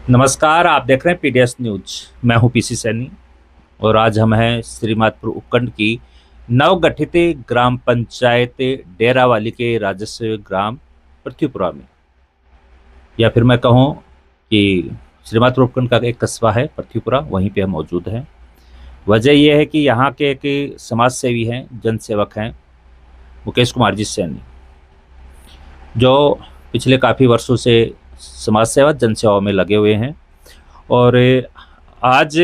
नमस्कार, आप देख रहे हैं पीडीएस न्यूज। मैं हूं पीसी सैनी और आज हम हैं श्रीमाधपुर उपखंड की नवगठित ग्राम पंचायत डेरावाली के राजस्व ग्राम पृथ्वीपुरा में, या फिर मैं कहूं कि श्रीमाधपुर उपखंड का एक कस्बा है पृथ्वीपुरा, वहीं पे हम मौजूद हैं। वजह यह है कि यहाँ के एक समाज सेवी हैं, जन सेवक हैं, मुकेश कुमार जी सैनी, जो पिछले काफ़ी वर्षों से समाज सेवा जन सेवा में लगे हुए हैं। और आज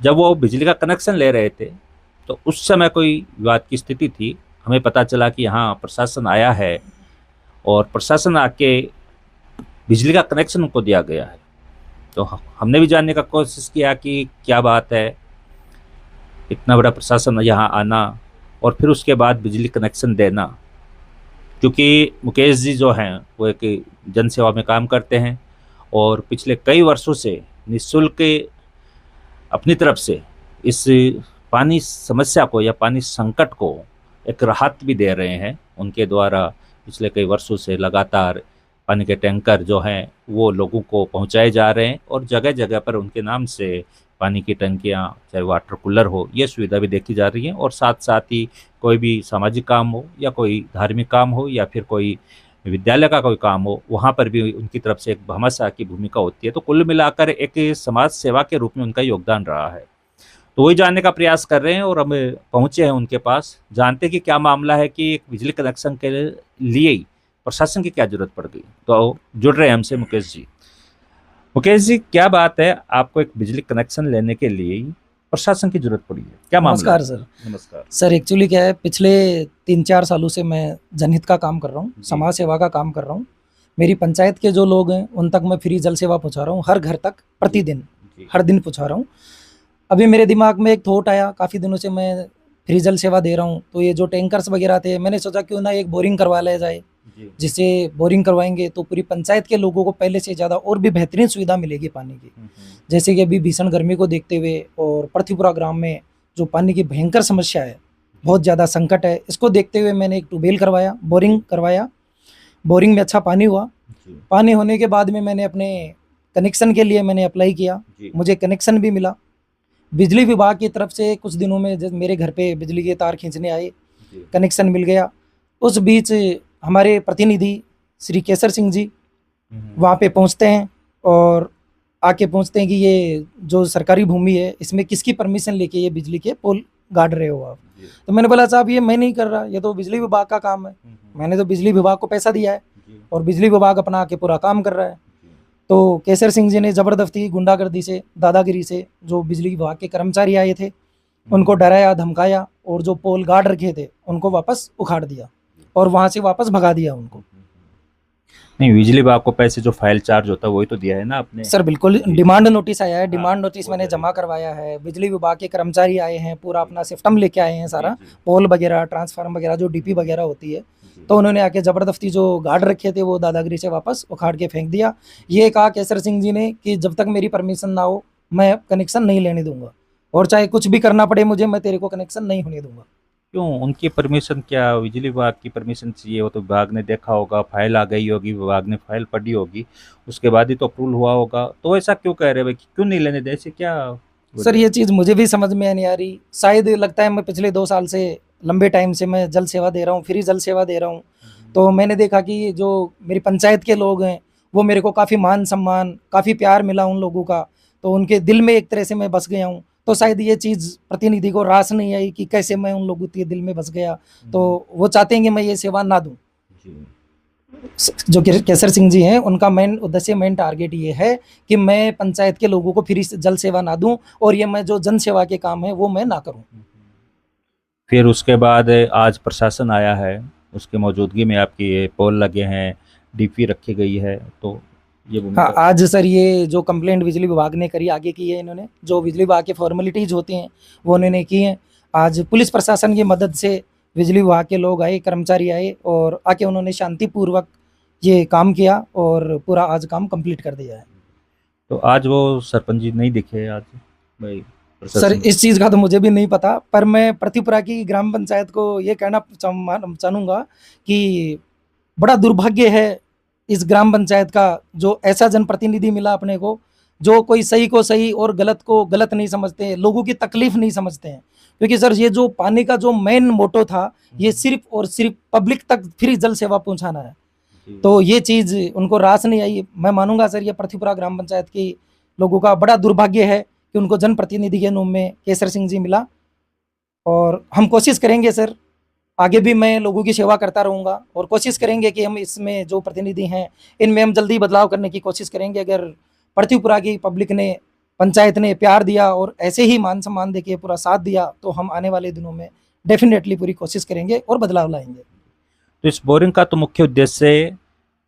जब वो बिजली का कनेक्शन ले रहे थे तो उस समय कोई विवाद की स्थिति थी। हमें पता चला कि यहाँ प्रशासन आया है और प्रशासन आके बिजली का कनेक्शन उनको दिया गया है। तो हमने भी जानने का कोशिश किया कि क्या बात है, इतना बड़ा प्रशासन यहाँ आना और फिर उसके बाद बिजली कनेक्शन देना। क्योंकि मुकेश जी जो हैं वो एक जन सेवा में काम करते हैं और पिछले कई वर्षों से निःशुल्क अपनी तरफ से इस पानी समस्या को या पानी संकट को एक राहत भी दे रहे हैं। उनके द्वारा पिछले कई वर्षों से लगातार पानी के टैंकर जो हैं वो लोगों को पहुंचाए जा रहे हैं और जगह जगह पर उनके नाम से पानी की टंकियां, चाहे वाटर कूलर हो, ये सुविधा भी देखी जा रही है। और साथ साथ ही कोई भी सामाजिक काम हो या कोई धार्मिक काम हो या फिर कोई विद्यालय का कोई काम हो, वहाँ पर भी उनकी तरफ से एक भामाशाह की भूमिका होती है। तो कुल मिलाकर एक समाज सेवा के रूप में उनका योगदान रहा है। तो वही जानने का प्रयास कर रहे हैं और हम पहुँचे हैं उनके पास, जानते हैं कि क्या मामला है कि एक बिजली कनेक्शन के लिए ही प्रशासन की क्या जरूरत पड़ गई। तो जुड़ रहे हैं हमसे मुकेश जी। मुकेश जी, क्या बात है, आपको एक बिजली कनेक्शन लेने के लिए ही प्रशासन की जरूरत पड़ी है, क्या मामला है? नमस्कार सर। नमस्कार सर एक्चुअली क्या है, पिछले 3-4 सालों से मैं जनहित का काम कर रहा हूँ, जी। समाज सेवा का काम कर रहा हूँ। मेरी पंचायत के जो लोग हैं उन तक मैं फ्री जल सेवा पहुँचा रहा हूँ, हर घर तक प्रतिदिन, जी। हर दिन पहुँचा रहा हूँ। अभी मेरे दिमाग में एक थॉट आया, काफ़ी दिनों से मैं फ्री जल सेवा दे रहा हूँ, तो ये जो टैंकर्स वगैरह थे, मैंने सोचा क्यों ना एक बोरिंग करवा लिया जाए। जी। जिससे बोरिंग करवाएंगे तो पूरी पंचायत के लोगों को पहले से ज़्यादा और भी बेहतरीन सुविधा मिलेगी पानी की। जैसे कि अभी भीषण गर्मी को देखते हुए और पृथ्वीपुरा ग्राम में जो पानी की भयंकर समस्या है, बहुत ज़्यादा संकट है, इसको देखते हुए मैंने एक ट्यूबवेल करवाया, बोरिंग करवाया। बोरिंग में अच्छा पानी हुआ। जी। पानी होने के बाद में मैंने अपने कनेक्शन के लिए मैंने अप्लाई किया, जी। मुझे कनेक्शन भी मिला। बिजली विभाग की तरफ से कुछ दिनों में जब मेरे घर पे बिजली के तार खींचने आए, जी। कनेक्शन मिल गया। उस बीच हमारे प्रतिनिधि श्री केसर सिंह जी वहाँ पे पहुँचते हैं और आके पूछते हैं कि ये जो सरकारी भूमि है इसमें किसकी परमिशन लेके ये बिजली के पोल गाड़ रहे हो आप। जी। तो मैंने बोला साहब ये मैं नहीं कर रहा, ये तो बिजली विभाग का काम है, मैंने तो बिजली विभाग को पैसा दिया है जी। और बिजली विभाग अपना आके पूरा काम कर रहा है। तो केसर सिंह जी ने ज़बरदस्ती गुंडागर्दी से, दादागिरी से जो बिजली विभाग के कर्मचारी आए थे उनको डराया, धमकाया और जो पोल गाड़ रखे थे उनको वापस उखाड़ दिया और वहाँ से वापस भगा दिया उनको। नहीं, बिजली विभाग को पैसे जो फाइल चार्ज होता है वही तो दिया है ना आपने? सर बिल्कुल, जी। डिमांड नोटिस आया है, हाँ, डिमांड नोटिस वो मैंने तो है। जमा करवाया है। बिजली विभाग के कर्मचारी आए हैं, पूरा अपना सिस्टम लेके आए हैं सारा, जी। पोल वगैरह, ट्रांसफार्मर वगैरह, जो डीपी वगैरह होती है। जी। तो उन्होंने आके ज़बरदस्ती जो गार्ड रखे थे वो दादागिरी से वापस उखाड़ के फेंक दिया। ये कहा केसर सिंह जी ने कि जब तक मेरी परमिशन ना हो मैं कनेक्शन नहीं लेने दूंगा और चाहे कुछ भी करना पड़े मुझे, मैं तेरे को कनेक्शन नहीं होने दूंगा। क्यों, उनकी परमिशन, क्या बिजली विभाग की परमिशन चाहिए? वो तो विभाग ने देखा होगा, फाइल आ गई होगी, विभाग ने फाइल पढ़ी होगी, उसके बाद ही तो अप्रूवल हुआ होगा। तो ऐसा क्यों कह रहे भाई, क्यों नहीं लेने दे, ऐसे क्या सर वजह? ये चीज़ मुझे भी समझ में नहीं आ रही। शायद लगता है मैं पिछले 2 साल से, लंबे टाइम से मैं जल सेवा दे रहा हूँ, फ्री जल सेवा दे रहा हूँ। तो मैंने देखा कि जो मेरी पंचायत के लोग हैं वो मेरे को काफ़ी मान सम्मान, काफ़ी प्यार मिला उन लोगों का, तो उनके दिल में एक तरह से मैं बस गया हूँ। तो शायद ये चीज़ प्रतिनिधि को रास नहीं आई कि कैसे मैं उन लोगों के दिल में बस गया, तो वो चाहते हैं कि मैं ये सेवा ना दूँ। जी। जो केसर सिंह जी हैं उनका मेन उद्देश्य, मेन टारगेट ये है कि मैं पंचायत के लोगों को फ्री जल सेवा ना दूं और ये मैं जो जन सेवा के काम है वो मैं ना करूं। फिर उसके बाद आज प्रशासन आया है, उसके मौजूदगी में आपकी ये पोल लगे हैं, डीपी रखी गई है, तो ये हाँ, भूमिका। आज सर ये जो कंप्लेंट बिजली विभाग ने करी, आगे की है इन्होंने, जो बिजली विभाग की फॉर्मेलिटीज होती हैं वो उन्होंने की हैं। आज पुलिस प्रशासन की मदद से बिजली विभाग के लोग आए, कर्मचारी आए और आके उन्होंने शांतिपूर्वक ये काम किया और पूरा आज काम कंप्लीट कर दिया है। तो आज वो सरपंच जी नहीं दिखे आज भाई सर प्रशासन? इस चीज़ का तो मुझे भी नहीं पता, पर मैं पृथ्वीपुरा की ग्राम पंचायत को ये कहना चाहूँगा कि बड़ा दुर्भाग्य है इस ग्राम पंचायत का जो ऐसा जनप्रतिनिधि मिला अपने को, जो कोई सही को सही और गलत को गलत नहीं समझते, लोगों की तकलीफ नहीं समझते हैं। क्योंकि सर ये जो पानी का जो मेन मोटो था, ये सिर्फ और सिर्फ पब्लिक तक फ्री जल सेवा पहुंचाना है। तो ये चीज़ उनको रास नहीं आई। मैं मानूंगा सर ये पृथ्वीपुरा ग्राम पंचायत की लोगों का बड़ा दुर्भाग्य है कि उनको जनप्रतिनिधि के रूप में केसर सिंह जी मिला। और हम कोशिश करेंगे सर, आगे भी मैं लोगों की सेवा करता रहूँगा और कोशिश करेंगे कि हम इसमें जो प्रतिनिधि हैं इनमें हम जल्दी बदलाव करने की कोशिश करेंगे। अगर पृथ्वीपुरा की पब्लिक ने, पंचायत ने प्यार दिया और ऐसे ही मान सम्मान देके पूरा साथ दिया, तो हम आने वाले दिनों में डेफिनेटली पूरी कोशिश करेंगे और बदलाव लाएंगे। तो इस बोरिंग का तो मुख्य उद्देश्य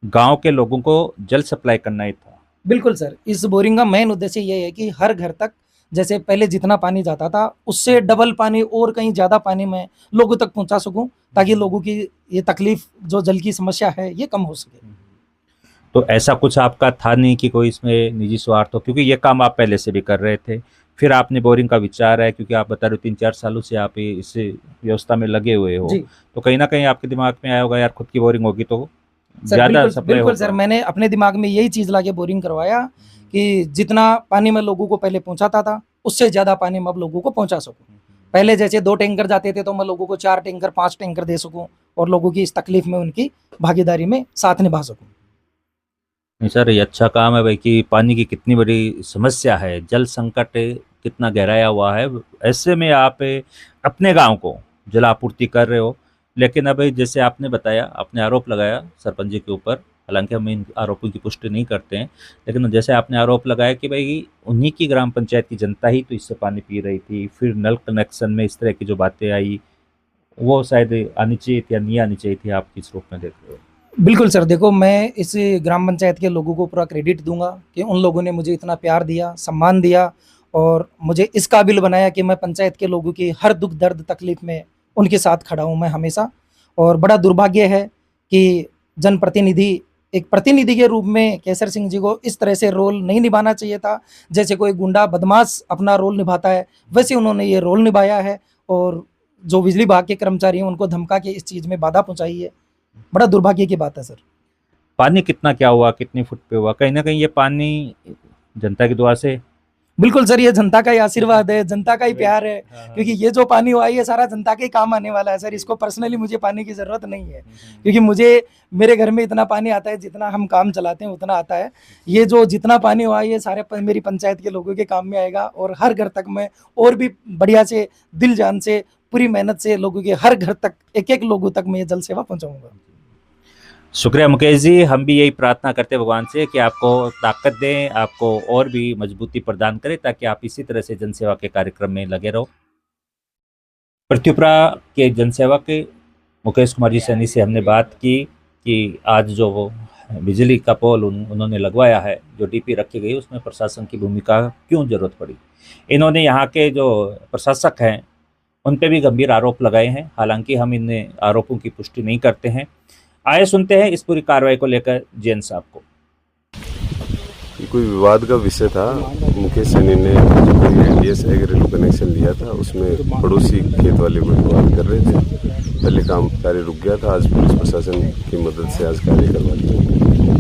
गांव के लोगों को जल सप्लाई करना ही था। बिल्कुल सर, इस बोरिंग का मेन उद्देश्य ये है कि हर घर तक, जैसे पहले जितना पानी जाता था उससे डबल पानी और कहीं ज़्यादा पानी मैं लोगों तक पहुंचा सकूं, ताकि लोगों की ये तकलीफ जो जल की समस्या है ये कम हो सके। तो ऐसा कुछ आपका था नहीं कि कोई इसमें निजी स्वार्थ हो, क्योंकि ये काम आप पहले से भी कर रहे थे, फिर आपने बोरिंग का विचार है, क्योंकि आप बता रहे हो 3-4 सालों से आप इस व्यवस्था में लगे हुए हो, तो कहीं ना कहीं आपके दिमाग में आया होगा यार खुद की बोरिंग होगी तो ज्यादा सप्लाई बिल्कुल होगा। सर, मैंने अपने दिमाग में यही चीज़ लाके बोरिंग करवाया कि जितना पानी मैं लोगों को पहले पहुंचाता था उससे ज़्यादा पानी मैं अब लोगों को पहुंचा सकूं। पहले जैसे 2 टैंकर जाते थे तो मैं लोगों को 4 टैंकर 5 टैंकर दे सकूं और लोगों की इस तकलीफ में उनकी भागीदारी में साथ निभा सकूं। नहीं सर, ये अच्छा काम है भाई कि पानी की कितनी बड़ी समस्या है, जल संकट कितना गहराया हुआ है, ऐसे में आप अपने गांव को जल आपूर्ति कर रहे हो। लेकिन अब जैसे आपने बताया, आपने आरोप लगाया सरपंच जी के ऊपर, हालांकि हम इन आरोपों की पुष्टि नहीं करते हैं, लेकिन जैसे आपने आरोप लगाया कि भाई उन्हीं की ग्राम पंचायत की जनता ही तो इससे पानी पी रही थी, फिर नल कनेक्शन में इस तरह की जो बातें आई वो शायद आनी चाहिए थी या नहीं आनी चाहिए थी, आप किस रूप में देख रहे हो? बिल्कुल सर, देखो मैं इस ग्राम पंचायत के लोगों को पूरा क्रेडिट दूंगा कि उन लोगों ने मुझे इतना प्यार दिया, सम्मान दिया और मुझे इस काबिल बनाया कि मैं पंचायत के लोगों की हर दुख दर्द तकलीफ में उनके साथ खड़ा हूं मैं हमेशा। और बड़ा दुर्भाग्य है कि जनप्रतिनिधि, एक प्रतिनिधि के रूप में केसर सिंह जी को इस तरह से रोल नहीं निभाना चाहिए था। जैसे कोई गुंडा बदमाश अपना रोल निभाता है, वैसे उन्होंने ये रोल निभाया है और जो बिजली विभाग के कर्मचारी हैं उनको धमका के इस चीज़ में बाधा पहुंचाई है। बड़ा दुर्भाग्य की बात है सर। पानी कितना क्या हुआ, कितनी फुट पे हुआ? कहीं ना कहीं ये पानी जनता की दुआ से। बिल्कुल सर, ये जनता का ही आशीर्वाद है, जनता का ही प्यार है, क्योंकि ये जो पानी हुआ ये सारा जनता के ही काम आने वाला है सर। इसको पर्सनली मुझे पानी की ज़रूरत नहीं है, क्योंकि मुझे मेरे घर में इतना पानी आता है, जितना हम काम चलाते हैं उतना आता है। ये जो जितना पानी हुआ ये सारे मेरी पंचायत के लोगों के काम में आएगा और हर घर तक मैं और भी बढ़िया से दिल जान से पूरी मेहनत से लोगों के हर घर तक एक लोगों तक मैं ये जल सेवा पहुँचाऊँगा। शुक्रिया मुकेश जी, हम भी यही प्रार्थना करते हैं भगवान से कि आपको ताकत दें, आपको और भी मजबूती प्रदान करें, ताकि आप इसी तरह से जनसेवा के कार्यक्रम में लगे रहो। पृथ्वीपुरा के जनसेवा के मुकेश कुमार जी सैनी से हमने बात की कि आज जो वो बिजली का पोल उन्होंने लगवाया है, जो डीपी रखी गई, उसमें प्रशासन की भूमिका क्यों जरूरत पड़ी। इन्होंने यहाँ के जो प्रशासक हैं उन पे भी गंभीर आरोप लगाए हैं, हालांकि हम इन आरोपों की पुष्टि नहीं करते हैं। आइए सुनते हैं इस पूरी कार्रवाई को लेकर जैन साहब को। ये कोई विवाद का विषय था। मुकेश सैनी ने जो कोई एडीएस एग्रीकल्चर कनेक्शन लिया था उसमें पड़ोसी खेत वाले को विवाद कर रहे थे। पहले काम कार्य रुक गया था, आज पुलिस प्रशासन की मदद से आज कार्य करवा दिया।